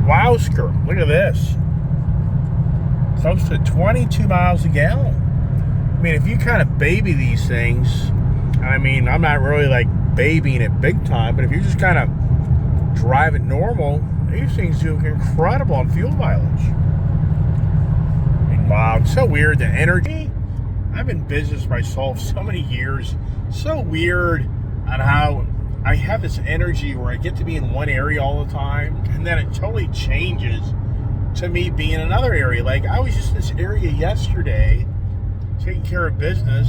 Wowsker, look at this. Close to 22 miles a gallon. I mean, if you kind of baby these things, I mean, I'm not really like babying it big time, but if you just kind of drive it normal, these things do incredible on fuel mileage. I mean, wow, it's so weird, the energy. I've been in business myself so many years. So weird on how I have this energy where I get to be in one area all the time, and then it totally changes to me being in another area. Like, I was just in this area yesterday taking care of business,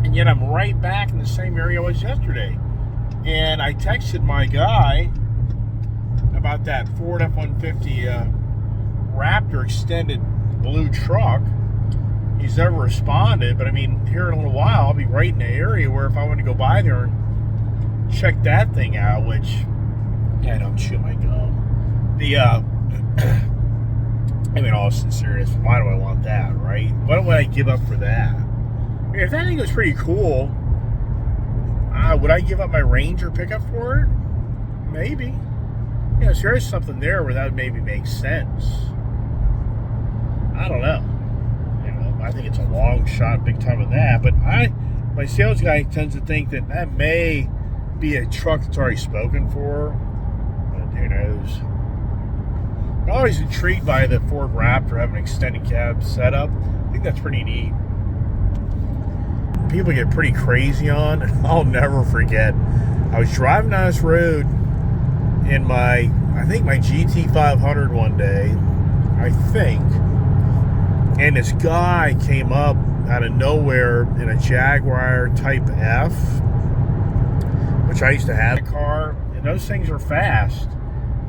and yet I'm right back in the same area I was yesterday. And I texted my guy about that Ford F-150 Raptor Extended blue truck. He's never responded, but I mean, here in a little while, I'll be right in the area where if I want to go by there and check that thing out, which, yeah, don't chew my gum. I mean, all sincerity, why do I want that, right? What would I give up for that? I mean, if that thing was pretty cool, would I give up my Ranger pickup for it? Maybe. You know, so there's something there where that would maybe make sense. I don't know. I think it's a long shot, big time of that. But my sales guy tends to think that that may be a truck that's already spoken for. But who knows? I'm always intrigued by the Ford Raptor having an extended cab setup. I think that's pretty neat. People get pretty crazy on, and I'll never forget. I was driving down this road in my GT500 one day, I think. And this guy came up out of nowhere in a Jaguar Type F, which I used to have a car, and those things are fast.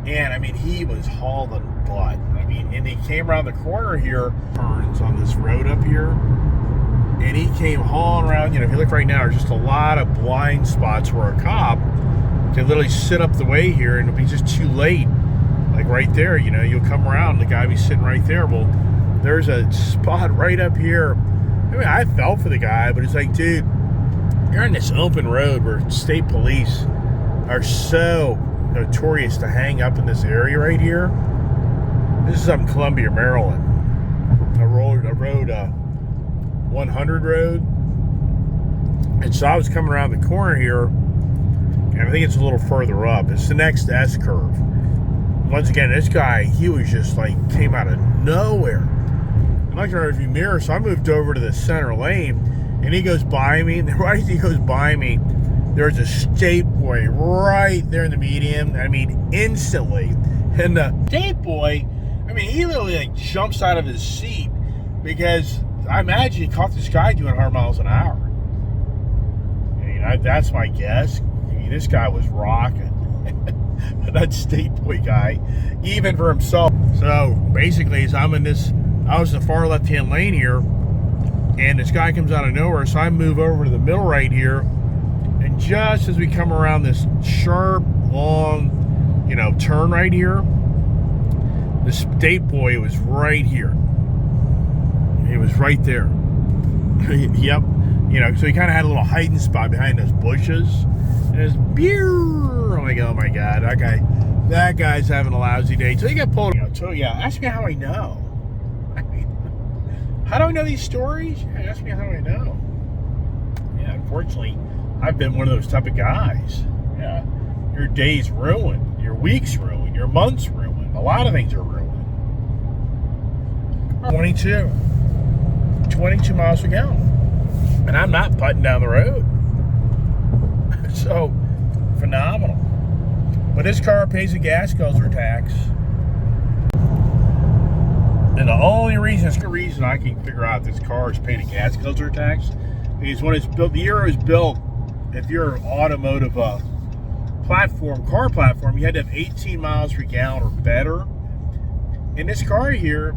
And I mean, he was hauling butt. I mean, and he came around the corner here, turns on this road up here, and he came hauling around. You know, if you look right now, there's just a lot of blind spots where a cop can literally sit up the way here, and it'll be just too late. Like right there, you know, you'll come around, the guy will be sitting right there. Well, there's a spot right up here. I mean, I felt for the guy, but it's like, dude, you're on this open road where state police are so notorious to hang up in this area right here. This is up in Columbia, Maryland. I rode 100 road. And so I was coming around the corner here, and I think it's a little further up. It's the next S curve. Once again, this guy, he was just like, came out of nowhere. I'm not going to review mirror, so I moved over to the center lane, and he goes by me, and right as he goes by me, there's a state boy right there in the median. I mean, instantly. And the state boy, I mean, he literally like jumps out of his seat, because I imagine he caught this guy doing 100 miles an hour. I mean, that's my guess. I mean, this guy was rocking. That state boy guy, even for himself. So basically, as I'm in this, I was in the far left-hand lane here, and this guy comes out of nowhere, so I move over to the middle right here, and just as we come around this sharp, long, you know, turn right here, the state boy was right here. He was right there. Yep. You know, so he kind of had a little hiding spot behind those bushes, and it's I'm like, oh my God, that guy's having a lousy day. So he got pulled. You know, so yeah, ask me how I know. I mean, how do I know these stories? Yeah, ask me how I know. Yeah, unfortunately, I've been one of those type of guys. Yeah, your day's ruined, your week's ruined, your month's ruined. A lot of things are ruined. 22 miles a gallon, and I'm not putting down the road. So phenomenal. But this car pays a gas guzzler tax. And the only reason I can figure out this car is paid a gas guzzler tax is when it's built, the year it was built, if you're an automotive car platform, you had to have 18 miles per gallon or better. In this car here,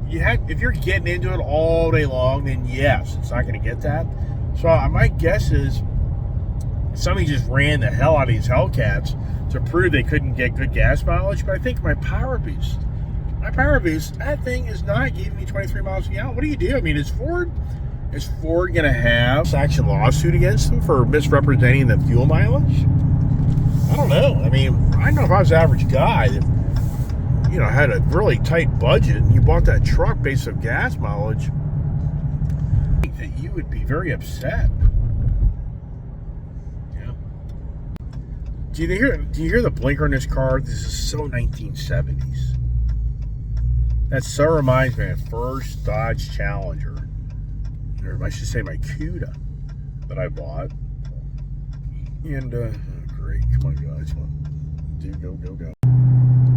if you're getting into it all day long, then yes, it's not going to get that. So my guess is somebody just ran the hell out of these Hellcats to prove they couldn't get good gas mileage. But I think my Powerboost, that thing is not giving me 23 miles a gallon. What do you do? I mean, is Ford going to have a action lawsuit against them for misrepresenting the fuel mileage? I don't know. I mean, I don't know if I was an average guy. you know, had a really tight budget and you bought that truck based on gas mileage, I think that you would be very upset. Yeah. Do you hear the blinker in this car? This is so 1970s. That so reminds me of first Dodge Challenger, or I should say my Cuda that I bought. And great, come on guys, come on, go.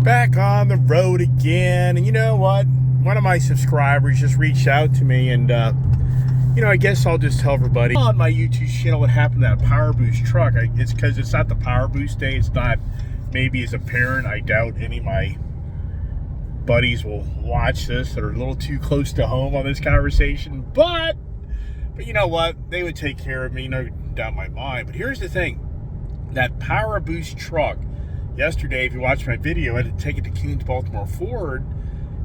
Back on the road again, and you know what? One of my subscribers just reached out to me, and you know, I guess I'll just tell everybody on my YouTube channel what happened to that Powerboost truck. It's because it's not the Powerboost day. It's not maybe as a parent. I doubt any of my buddies will watch this that are a little too close to home on this conversation, but you know what? They would take care of me, no doubt in my mind. But here's the thing. That Powerboost truck, yesterday, if you watched my video, I had to take it to Koons Ford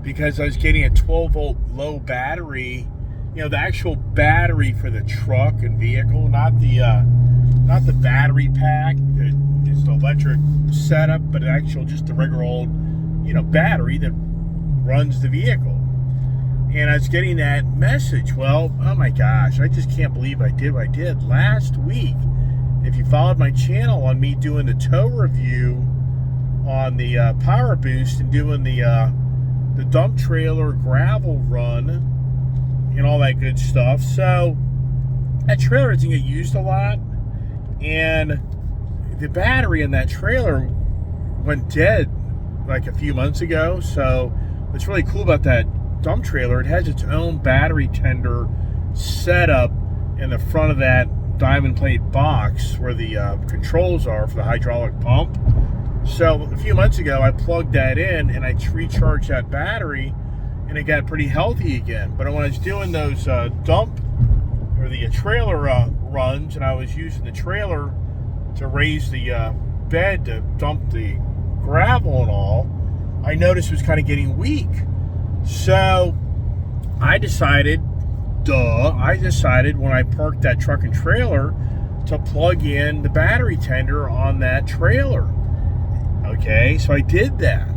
because I was getting a 12-volt low battery, you know, the actual battery for the truck and vehicle, not the battery pack that is the electric setup, but actual just the regular old, you know, battery that runs the vehicle. And I was getting that message. Well, oh my gosh, I just can't believe I did what I did last week. If you followed my channel on me doing the tow review on the Powerboost and doing the dump trailer gravel run and all that good stuff. So that trailer doesn't get used a lot, and the battery in that trailer went dead like a few months ago. So what's really cool about that dump trailer, it has its own battery tender set up in the front of that diamond plate box where the controls are for the hydraulic pump. So a few months ago I plugged that in and I recharged that battery and it got pretty healthy again. But when I was doing those dump or the trailer runs, and I was using the trailer to raise the bed to dump the gravel and all, I noticed it was kind of getting weak. So I decided when I parked that truck and trailer to plug in the battery tender on that trailer. Okay, so I did that.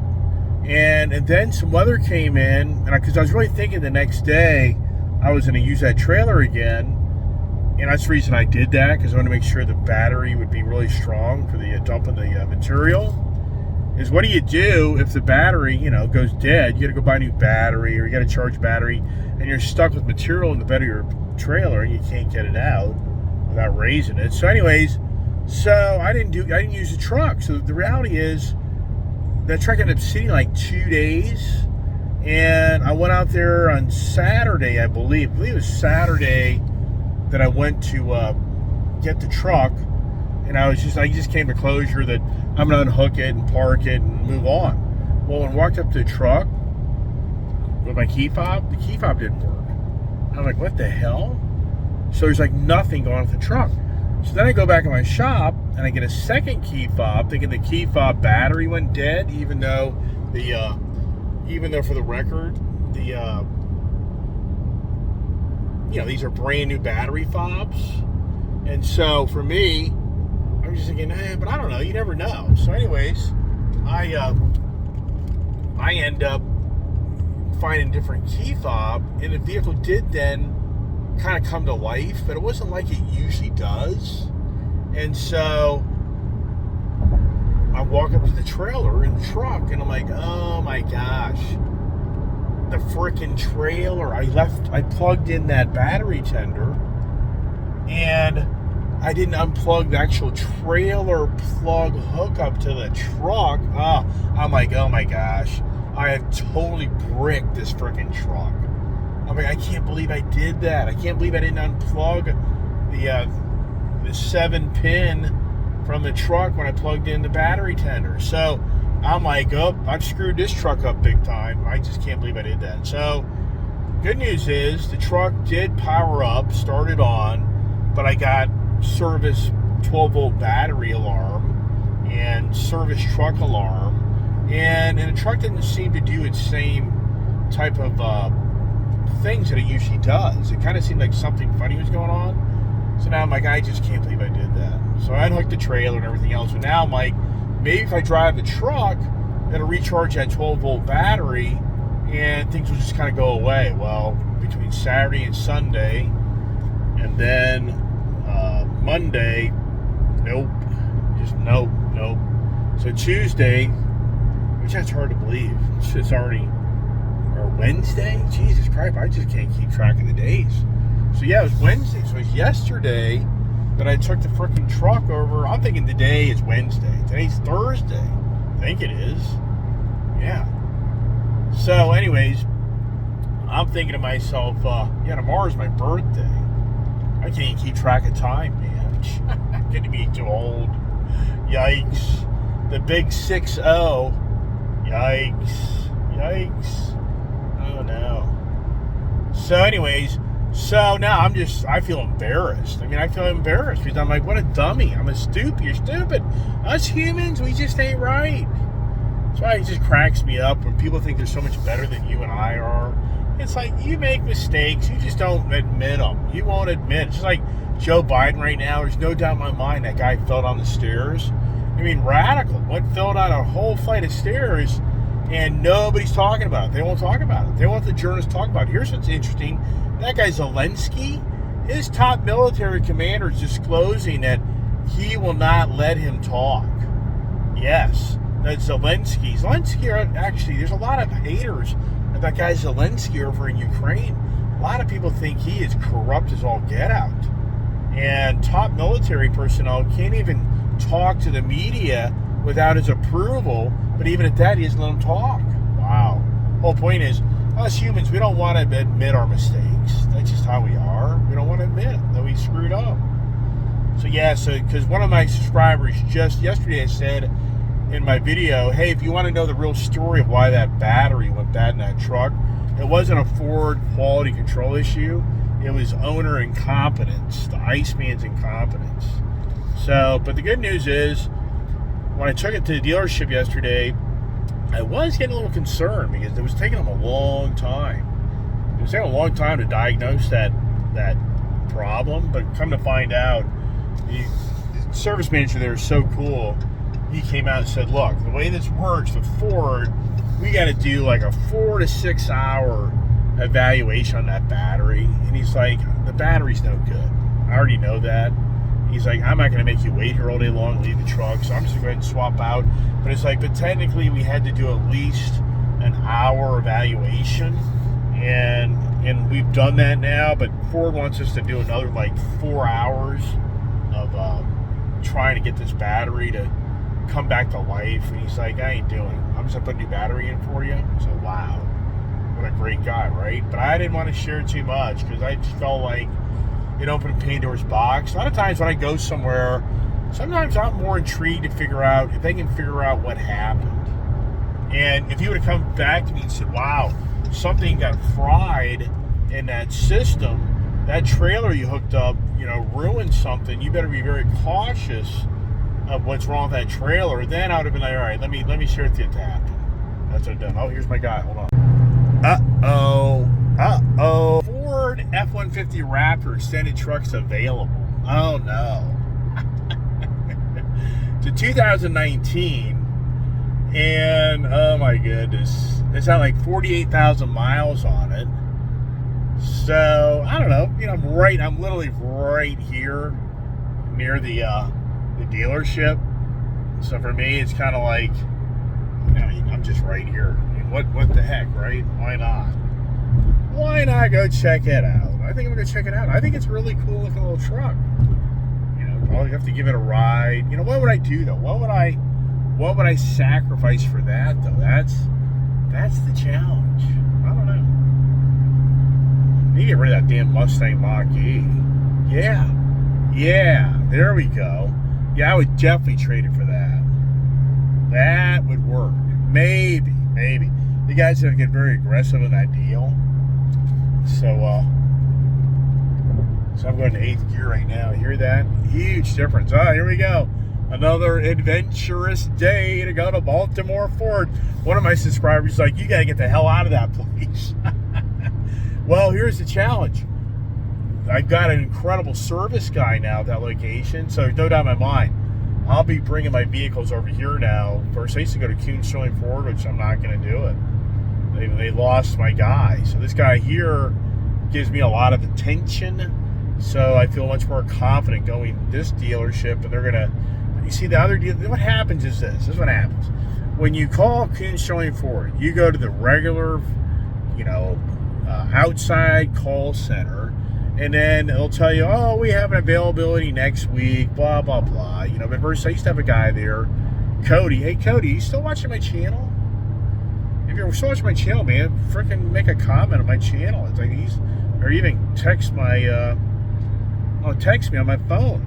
And then some weather came in, and because I was really thinking the next day I was going to use that trailer again. And that's the reason I did that, because I wanted to make sure the battery would be really strong for the dump of the material. Is what do you do if the battery, you know, goes dead? You got to go buy a new battery, or you got to charge battery, and you're stuck with material in the bed of your trailer, and you can't get it out without raising it. So, anyways, I didn't use the truck. So the reality is, that truck ended up sitting like 2 days, and I went out there on Saturday, I believe it was Saturday that I went to get the truck, and I just came to closure that I'm going to unhook it and park it and move on. Well, when I walked up to the truck with my key fob, the key fob didn't work. I'm like, what the hell? So there's like nothing going on with the truck. So then I go back in my shop and I get a second key fob, thinking the key fob battery went dead, even though for the record, you know, these are brand new battery fobs. And so for me, I'm just thinking, but I don't know, you never know. So anyways, I end up finding a different key fob, and the vehicle did then kind of come to life, but it wasn't like it usually does. And so I walk up to the trailer in the truck, and I'm like, oh my gosh, the freaking trailer. I plugged in that battery tender, and I didn't unplug the actual trailer plug hookup to the truck. I'm like, oh my gosh, I have totally bricked this freaking truck. I'm like, I can't believe I did that. I can't believe I didn't unplug the 7-pin from the truck when I plugged in the battery tender. So I'm like, oh, I've screwed this truck up big time. I just can't believe I did that. So good news is the truck did power up, started on, but I got service 12-volt battery alarm and service truck alarm, and the truck didn't seem to do its same type of things that it usually does. It kind of seemed like something funny was going on. So now I'm like, I just can't believe I did that. So I unhooked the trailer and everything else. So now I'm like, maybe if I drive the truck, Got to recharge that 12-volt battery, and things will just kind of go away. Well, between Saturday and Sunday, and then Monday, nope, just nope. So Tuesday, which that's hard to believe. It's already, or Wednesday? Jesus Christ, I just can't keep track of the days. So yeah, it was Wednesday. So it was yesterday that I took the freaking truck over. I'm thinking today is Wednesday. Today's Thursday. I think it is. Yeah. So anyways, I'm thinking to myself, tomorrow's my birthday. I can't even keep track of time, man. I'm getting to be too old. Yikes. The big 6-0. Yikes. Oh no. So anyways, now I feel embarrassed. I feel embarrassed because I'm like, what a dummy. I'm a stupid. You're stupid. Us humans, we just ain't right. That's why it just cracks me up when people think they're so much better than you and I are. It's like, you make mistakes, you just don't admit them. You won't admit. It's just like Joe Biden right now. There's no doubt in my mind that guy fell down the stairs. Radical. Fell down a whole flight of stairs, and nobody's talking about it. They won't talk about it. They want the journalists to talk about it. Here's what's interesting. That guy Zelensky, his top military commander is disclosing that he will not let him talk. Yes, that's Zelensky. Actually, there's a lot of haters of that guy Zelensky over in Ukraine. A lot of people think he is corrupt as all get out. And top military personnel can't even talk to the media without his approval, but even at that, he doesn't let him talk. Wow. Whole point is, us humans, we don't want to admit our mistakes. That's just how we are. We don't want to admit that we screwed up. So because one of my subscribers just yesterday said in my video, hey, if you want to know the real story of why that battery went bad in that truck, it wasn't a Ford quality control issue. It was owner incompetence, the Iceman's incompetence. But the good news is, when I took it to the dealership yesterday, I was getting a little concerned because it was taking them a long time. It was taking a long time to diagnose that problem, but come to find out, the service manager there is so cool. He came out and said, look, the way this works with Ford, we got to do like a 4 to 6 hour evaluation on that battery. And he's like, the battery's no good. I already know that. He's like, I'm not going to make you wait here all day long, leave the truck, so I'm just going to go ahead and swap out. But it's like, but technically we had to do at least an hour evaluation. And we've done that now, but Ford wants us to do another like 4 hours of trying to get this battery to come back to life. And he's like, I ain't doing it. I'm just going to put a new battery in for you. So, wow. What a great guy, right? But I didn't want to share too much because I just felt like it opened Pandora's box. A lot of times when I go somewhere, sometimes I'm more intrigued to figure out if they can figure out what happened. And if you would have come back to me and said, wow, something got fried in that system, that trailer you hooked up, ruined something, you better be very cautious of what's wrong with that trailer. Then I would have been like, all right, let me share with you what happened. That's what I've done. Oh, here's my guy. Hold on. Uh-oh. Ford F-150 Raptor Extended Truck's available. Oh, no. To 2019. And, oh, my goodness. It's got like 48,000 miles on it. So, I don't know. I'm literally right here near the dealership. So, for me, it's kind of like, I'm just right here. What the heck, right? Why not? Why not go check it out? I think I'm going to check it out. I think it's a really cool looking little truck. Probably have to give it a ride. What would I do, though? What would I sacrifice for that, though? That's the challenge. I don't know. I need to get rid of that damn Mustang Mach-E. Yeah, there we go. Yeah, I would definitely trade it for that. That would work. Maybe. The guys have to get very aggressive in that deal. So I'm going to 8th gear right now. You hear that? Huge difference. Here we go. Another adventurous day to go to Baltimore Ford. One of my subscribers is like, you got to get the hell out of that place. Well, here's the challenge. I've got an incredible service guy now at that location, so there's no doubt in my mind. I'll be bringing my vehicles over here now. First, I used to go to Koons Ford, which I'm not going to do it. They lost my guy. So this guy here gives me a lot of attention. So I feel much more confident going to this dealership. And they're going to, you see the other deal. What happens is this. This is what happens. When you call Koons Ford, you go to the regular, outside call center. And then they'll tell you, oh, we have an availability next week, blah, blah, blah. But first, I used to have a guy there, Cody. Hey, Cody, you still watching my channel? If you're still watching my channel, man, freaking make a comment on my channel. It's like or even text text me on my phone.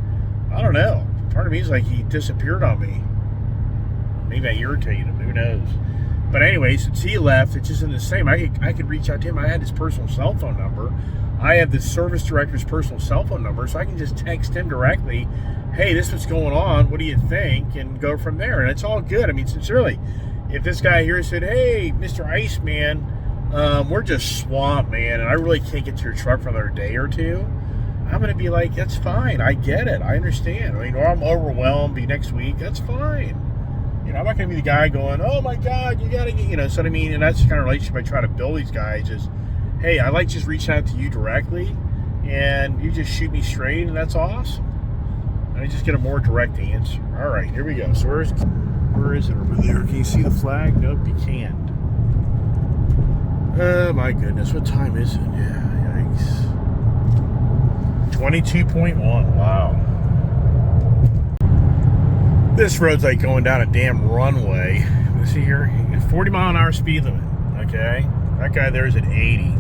I don't know. Part of me is like he disappeared on me. Maybe I irritated him. Who knows? But anyway, since he left, it's just in the same. I could reach out to him. I had his personal cell phone number. I have the service director's personal cell phone number, so I can just text him directly, hey, this is what's going on, what do you think, and go from there. And it's all good. I mean, sincerely, if this guy here said, hey, Mr. Iceman, we're just swamped, man, and I really can't get to your truck for another day or two, I'm going to be like, that's fine. I get it. I understand. Or I'm overwhelmed next week. That's fine. I'm not going to be the guy going, oh, my God, you got to get, so what I mean? And that's the kind of relationship I try to build these guys is, hey, I like just reaching out to you directly, and you just shoot me straight, and that's awesome. And I just get a more direct answer. All right, here we go. So where is it over there? Can you see the flag? Nope, you can't. Oh, my goodness. What time is it? Yeah, yikes. 22.1. Wow. This road's like going down a damn runway. Let's see here. 40 mile an hour speed limit. Okay. That guy there is at 80.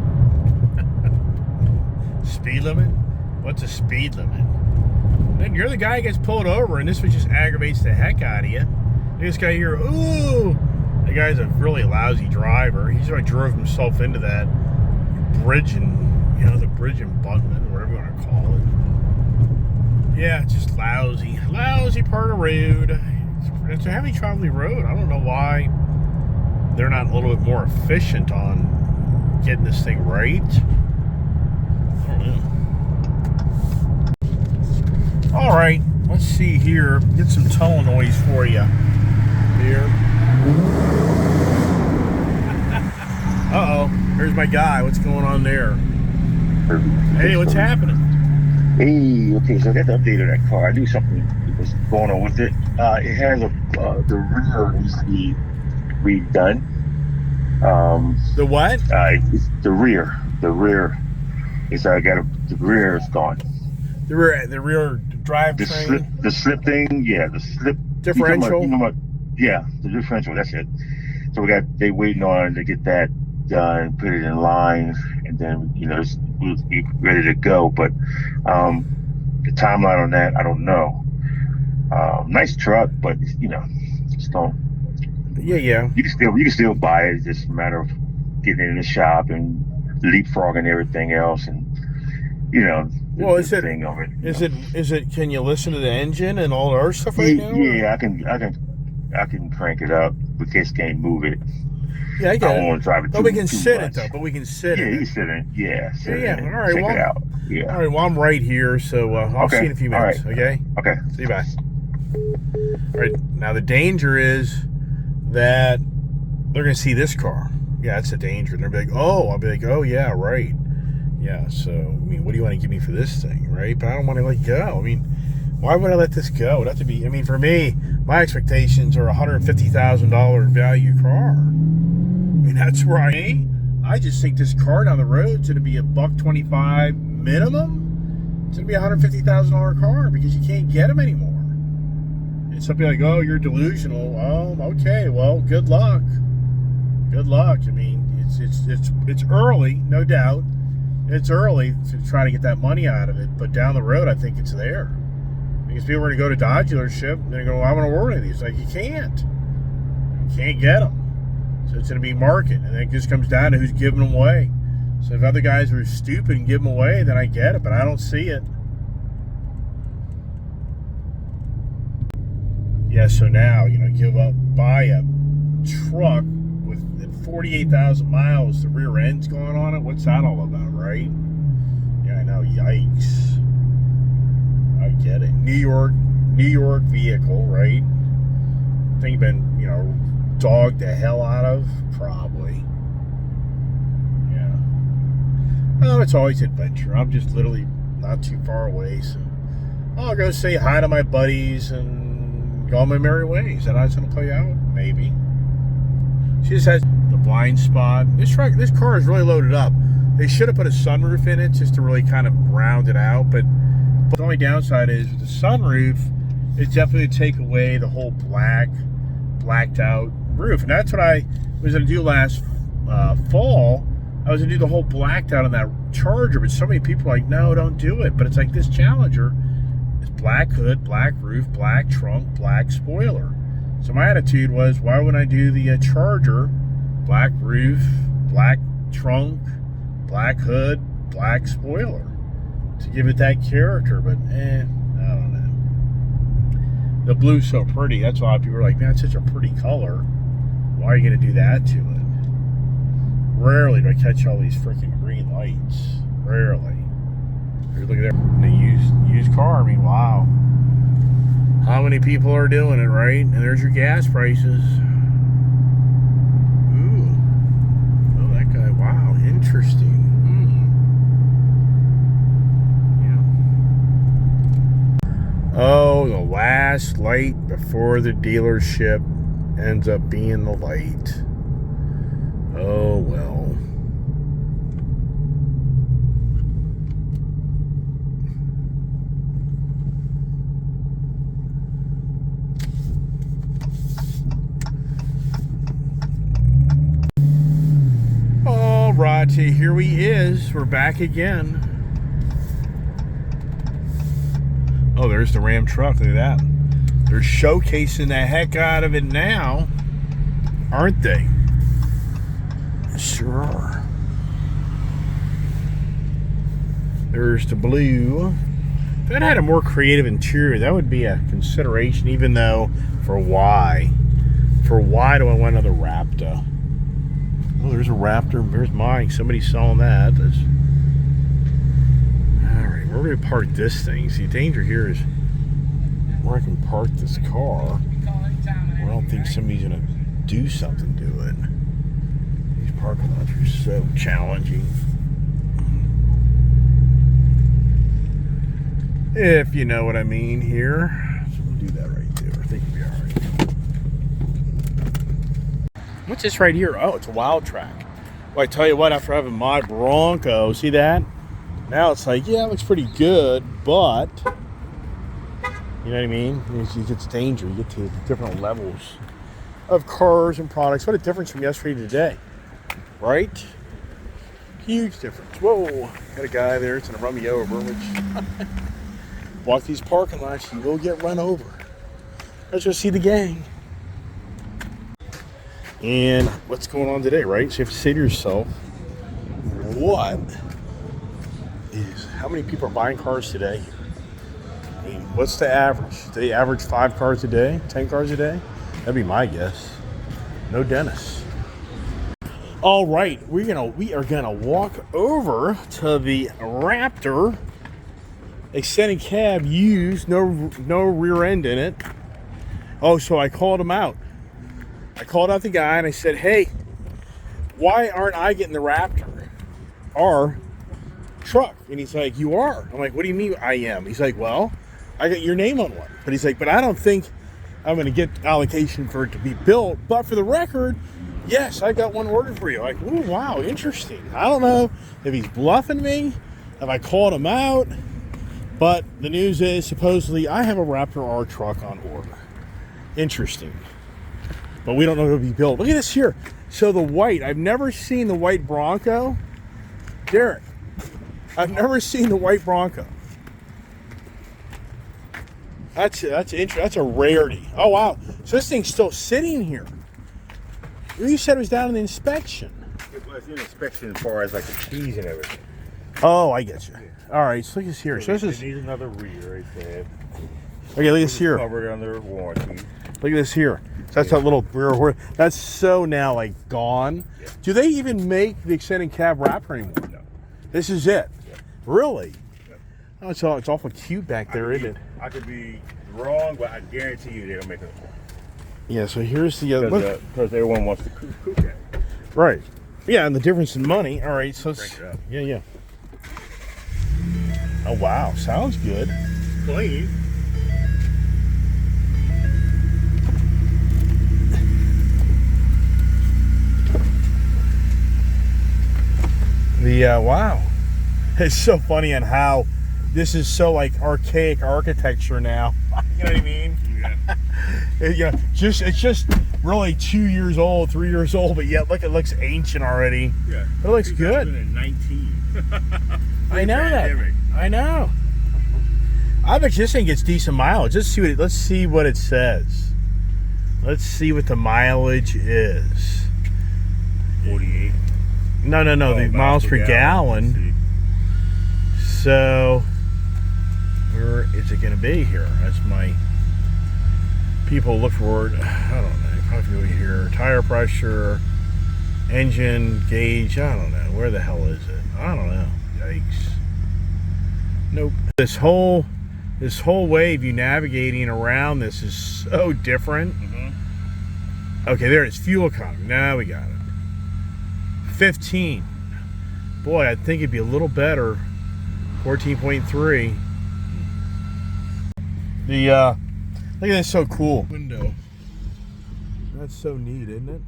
Speed limit? What's a speed limit? Then you're the guy who gets pulled over, and this one just aggravates the heck out of you. This guy here, ooh, the guy's a really lousy driver. He's already drove himself into that bridge the bridge embankment, or whatever you want to call it. Yeah, it's just lousy part of the road. It's a heavy traveling road. I don't know why they're not a little bit more efficient on getting this thing right. I don't know. All right, let's see here. Get some tunnel noise for you here. Uh-oh, here's my guy. What's going on there? Hey, what's happening? Hey, okay, so I got the update of that car. I knew something was going on with it. It has the rear needs to be redone. The what? It's the rear. The rear is the rear is gone. The rear drivetrain. The slip thing, yeah, the slip differential. Yeah, the differential. That's it. So they waiting on to get that done, put it in line, and then we'll be ready to go. But the timeline on that, I don't know. Nice truck, but just don't. Yeah. You can still buy it. It's just a matter of getting it in the shop and leapfrogging everything else, and well, is it? Can you listen to the engine and all the other stuff right now? Yeah, I can crank it up. But just can't move it. Yeah, I get it. I don't want to drive it. But we can sit it though. But we can sit it. Yeah, you can sit in. Yeah, sit in. All right. Check it out. Yeah. All right. Well, I'm right here, so I'll see you in a few minutes. Right. Okay. Okay. See you. Bye. All right. Now the danger is that they're going to see this car. Yeah, that's a danger. And they'll be like, oh, I'll be like, oh yeah, right. Yeah. So I mean, what do you want to give me for this thing, right? But I don't want to let go. I mean, why would I let this go? It would have to be. I mean, for me, my expectations are $150,000 value car. I mean, that's where I just think this car down the road is going to be $125 minimum. It's going to be a $150,000 car because you can't get them anymore. And somebody like, oh, you're delusional. Oh, okay. Well, good luck. Good luck. I mean, it's early, no doubt. It's early to try to get that money out of it, but down the road, I think it's there. Because people are going to go to Dodge dealership and they're going, I want to order one of these. Like, you can't get them. So it's going to be market, and then it just comes down to who's giving them away. So if other guys are stupid and give them away, then I get it, but I don't see it. Yeah, so now, buy a truck with 48,000 miles, the rear end's going on it. What's that all about, right? Yeah, I know, yikes. I get it. New New York vehicle, right? Thing been, you know, dogged the hell out of? Probably. Yeah. Oh, it's always adventure. I'm just literally not too far away, so I'll go say hi to my buddies and go on my merry ways. That how it's gonna play out? Maybe. She just has the blind spot. This car is really loaded up. They should have put a sunroof in it just to really kind of round it out, but the only downside is the sunroof is definitely to take away the whole blacked out roof. And that's what I was going to do last fall. I was going to do the whole blacked out on that Charger, but so many people are like, no, don't do it. But it's like this Challenger is black hood, black roof, black trunk, black spoiler. So my attitude was, why wouldn't I do the Charger, black roof, black trunk, black hood, black spoiler, to give it that character? But I don't know. The blue's so pretty. That's why people are like, man, it's such a pretty color. Why are you going to do that to it? Rarely do I catch all these freaking green lights. Rarely. Look at that. The used car. I mean, wow. How many people are doing it, right? And there's your gas prices. Ooh. Oh, that guy. Wow. Interesting. Oh, the last light before the dealership ends up being the light. Oh, well. All right, here he is. We're back again. Oh, there's the Ram truck. Look at that. They're showcasing the heck out of it now, aren't they? Sure are. There's the blue. If that had a more creative interior, that would be a consideration, even though for why? For why do I want another Raptor? Oh, there's a Raptor. There's mine. Somebody's selling that. That's... Alright, where are we going to park this thing? See, the danger here is where I can park this car. I don't think somebody's going to do something to it. These parking lots are so challenging. If you know what I mean here. So we'll do that right there. I think we'll be alright. What's this right here? Oh, it's a Wild Track. Well, I tell you what, after having my Bronco, see that? Now it's like, yeah, it looks pretty good, but you know what I mean? It's danger. You get to different levels of cars and products. What a difference from yesterday to today, right? Huge difference. Whoa, got a guy there. It's gonna run me over. Which walk these parking lots, you will get run over. Let's go see the gang. And what's going on today, right? So you have to say to yourself, what is, how many people are buying cars today? I mean, what's the average? Do they average 5 cars a day, 10 cars a day? That'd be my guess. No Dennis. All right, we are gonna walk over to the Raptor Extended Cab, used, no rear end in it. Oh, so I called him out. I called out the guy and I said, hey, why aren't I getting the Raptor R truck? And he's like, you are. I'm like, what do you mean I am? He's like, well, I got your name on one. But he's like, but I don't think I'm going to get allocation for it to be built. But for the record, yes, I got one ordered for you. Like, oh, wow, interesting. I don't know if he's bluffing me, if I called him out. But the news is, supposedly, I have a Raptor R truck on order. Interesting. But we don't know if it'll be built. Look at this here. So the white, I've never seen the white Bronco. Derek, I've never seen the white Bronco. That's interesting. That's a rarity. Oh, wow. So this thing's still sitting here. You said it was down in the inspection. It was in inspection as far as like the keys and everything. Oh, I get you. All right, so look at this here. So this is... It needs another rear, I said. Okay, look at this here. Covered under warranty. Look at this here. So that's that little rear horse. That's so now like gone. Yeah. Do they even make the extended cab Raptor anymore? No. This is it. Yeah. Really? Yeah. Oh, it's awful cute back there, isn't it? I could be wrong, but I guarantee you they'll make it. Yeah, so here's the other. Because everyone wants to cook that. Right. Yeah, and the difference in money. All right, so Break it up. yeah. Oh wow, sounds good. Clean. Wow, it's so funny on how this is so like archaic architecture now. You know what I mean? Yeah. It's just really 2 years old, 3 years old, but yet look, it looks ancient already. Yeah. But it looks good. 19. I know Pandemic. that. I know. I bet this thing gets decent mileage. Let's see what it says. Let's see what the mileage is. 48. No. The miles per gallon. So, where is it going to be here? That's my people look for it. I don't know. Probably here. Tire pressure, engine gauge. I don't know. Where the hell is it? I don't know. Yikes. Nope. This whole way of you navigating around this is so different. Mm-hmm. Okay, there it is. Fuel economy. Now we got it. 15. Boy, I think it'd be a little better. 14.3. The look at this, so cool window. That's so neat, isn't it?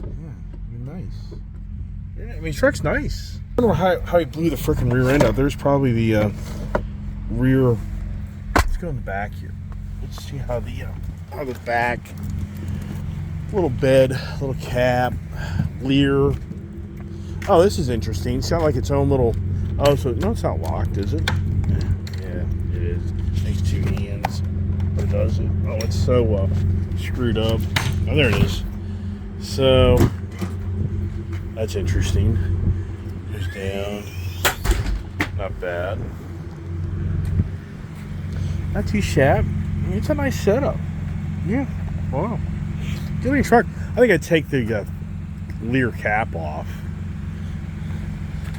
Yeah, nice. Yeah, I mean, truck's nice. I don't know how he blew the freaking rear end out. There's probably the rear. Let's go in the back here. Let's see how the back. Little bed, little cap, Lear. Oh, this is interesting. It's got like its own little. Oh, so no, it's not locked, is it? Yeah, it is. Makes two hands. What does it? Oh, it's so screwed up. Oh, there it is. So that's interesting. Goes down. Not bad. Not too shabby. I mean, it's a nice setup. Yeah. Wow. Good looking truck. I think I'd take the Lear cap off.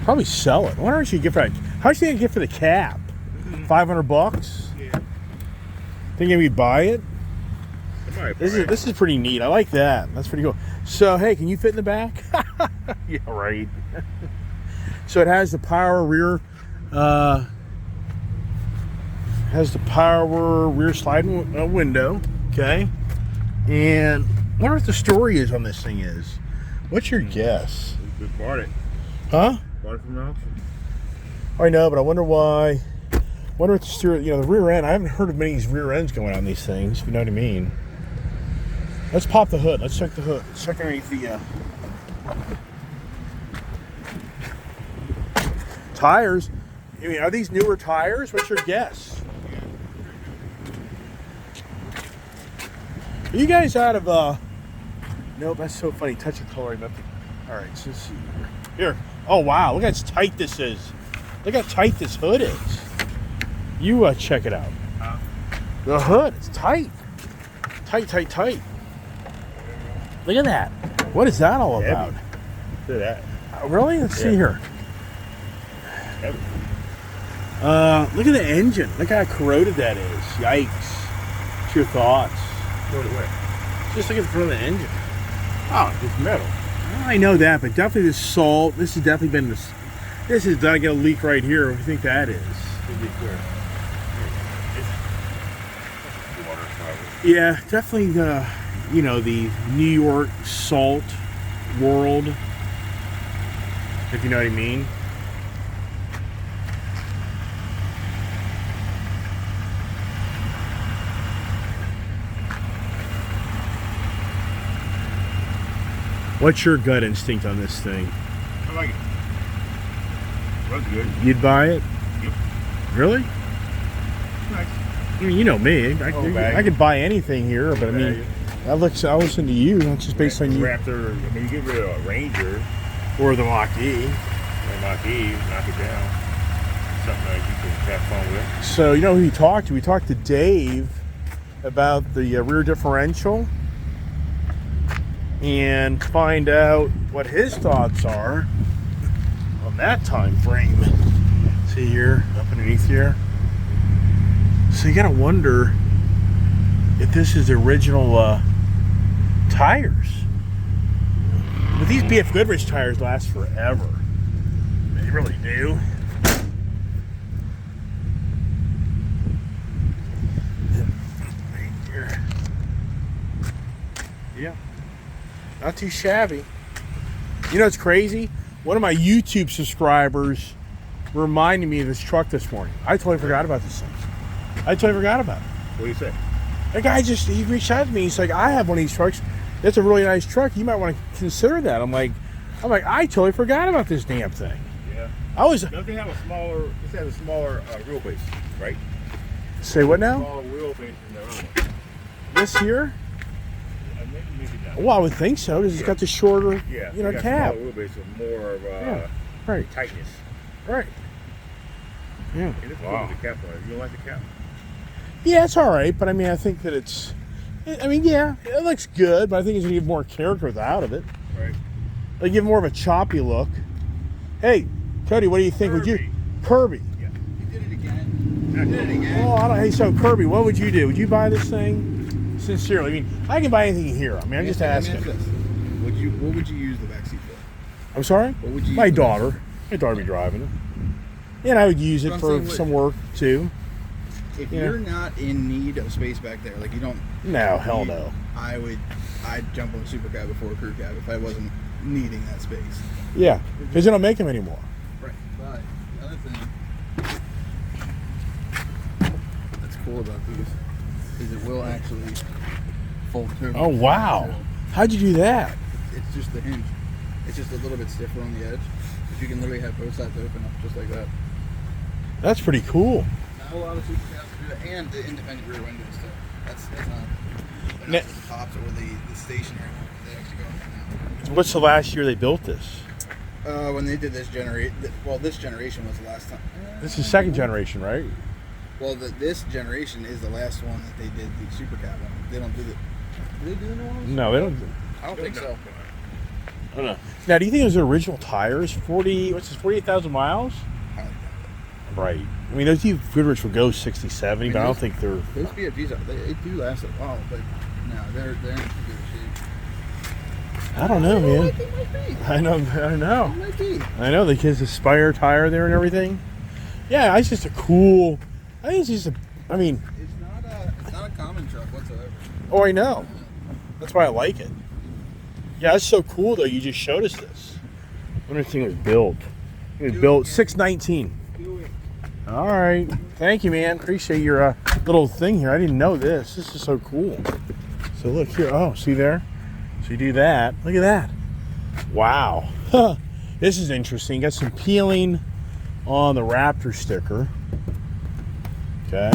Probably sell it. I wonder what you get for that. How much do you get for the cap? $500? Yeah. Think we'd buy it? This is pretty neat. I like that. That's pretty cool. So hey, can you fit in the back? Yeah, right. So it has the power rear. Has the power rear sliding window. Okay. And I wonder what the story is on this thing is. What's your guess? We bought it. Huh? Bought it from the auction. I know, but I wonder why. Wonder what the steer. The rear end. I haven't heard of many of these rear ends going on these things. If you know what I mean. Let's pop the hood. Let's check the hood. Let's check underneath the tires. I mean, are these newer tires? What's your guess? Are you guys out of Nope, that's so funny. Touch of color. All right, so let's see here. Oh wow, look how tight this is. Look how tight this hood is. You check it out. The hood, it's tight. Tight. Look at that. What is that all about? Look at that. Really? Let's see here. Heavy. Look at the engine. Look how corroded that is. Yikes. What's your thoughts? Throw it away. Just look at the front of the engine. Oh, it's metal. I know that, but definitely this salt. This has definitely been this. This is done. Get a leak right here. What do you think that is? Water, probably. Yeah, definitely the the New York salt world, if you know what I mean. What's your gut instinct on this thing? I like it. Runs good. You'd buy it? Yep. Really? Nice. I mean, you know me. I could buy anything here, but I mean, I'll listen to you, not just based on you. Raptor, I mean, you get rid of a Ranger Or the Mach-E. or Mach-E, knock it down. Something that you can have fun with. So, you know who we talked to? We talked to Dave about the rear differential and find out what his thoughts are on that time frame. See here, up underneath here. So you gotta wonder if this is the original tires. But these BF Goodrich tires last forever. They really do. Yeah. Not too shabby. You know what's crazy? One of my YouTube subscribers reminded me of this truck this morning. I totally forgot about this thing. I totally forgot about it. What do you say? The guy he reached out to me. He's like, I have one of these trucks. It's a really nice truck. You might want to consider that. I'm like, I totally forgot about this damn thing. Yeah. Doesn't it have a smaller? This has a smaller wheelbase, right? Say what now? Smaller wheelbase than the other one. This here? Maybe not. Well, I would think so because it's got the shorter, cab. Smaller wheelbase with more of right. tightness. Right. Yeah. It is cool with the cap on it. You don't like the cap? Yeah, it's all right, but I mean, I think that it looks good, but I think it's gonna give more character out of it. Right. Like give more of a choppy look. Hey, Cody, what do you think? Kirby. Would you Kirby? Yeah. You did it again. Oh, I don't. Hey, so Kirby, what would you do? Would you buy this thing? Sincerely, I mean, I can buy anything here. I mean, I'm just asking. What would you use the backseat for? I'm sorry? What would you My use daughter. My daughter would be driving it. And I would use it for some work too. If you're not in need of space back there, like you don't. No, hell no. I'd jump on a super cab before a crew cab if I wasn't needing that space. Yeah, because they don't make them anymore. Right. But the other thing that's cool about these is it will actually fold through. Oh wow! How'd you do that? It's just the hinge. It's just a little bit stiffer on the edge. But you can literally have both sides open up just like that. That's pretty cool. Not a lot of super cabs do that, and the independent rear windows too. That's not. They're not just the tops or the stationary one. They actually go up now. What's the last year they built this? When they did this this generation was the last time. This is second generation, right? Well, this generation is the last one that they did the super cab on. They don't do the. Do they do the new ones? No, they don't. I don't think so. I don't know. Now, do you think those are original tires? 48,000 miles? I like that. Right. I mean, those Goodrich will go 60, 70, but I don't think they're. Those BFGs, they do last a while, but no, they're in good shape. I don't know, man. Like they might be. I know. They might be. I know the kids Aspire tire there and everything. Yeah, it's just a cool. I think it's just a. I mean. It's not a common truck whatsoever. Oh, I know. That's why I like it. Yeah, it's so cool though. You just showed us this. When this thing was built. It was built 6/19. All right. Thank you, man. Appreciate your little thing here. I didn't know this. This is so cool. So look here. Oh, see there? So you do that. Look at that. Wow. This is interesting. Got some peeling on the Raptor sticker. Okay.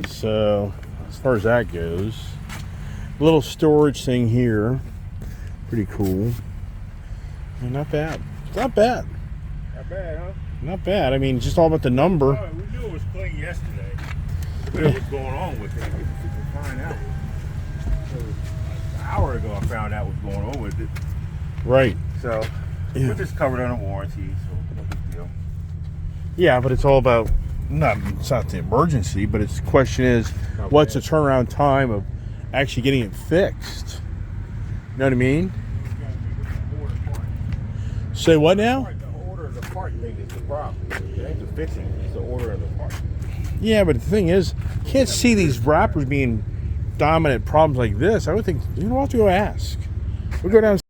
So as far as that goes, little storage thing here. Pretty cool. Not bad. Not bad. Not bad, huh? Not bad. I mean, just all about the number. Oh, we knew it was clean yesterday. What's going on with it? We can find out. So, an hour ago, I found out what's going on with it. Right. So, Yeah. we're just covered under warranty, so no big deal. Yeah, but it's all about it's not the emergency, but the question is, what's the turnaround time of actually getting it fixed? You know what I mean? Say what now? The order of the part thing is the problem. It ain't the fixing, it's the order of the part. Yeah, but the thing is, you can't see these Raptors being dominant problems like this. I would think, you know what, to go ask. We'll go down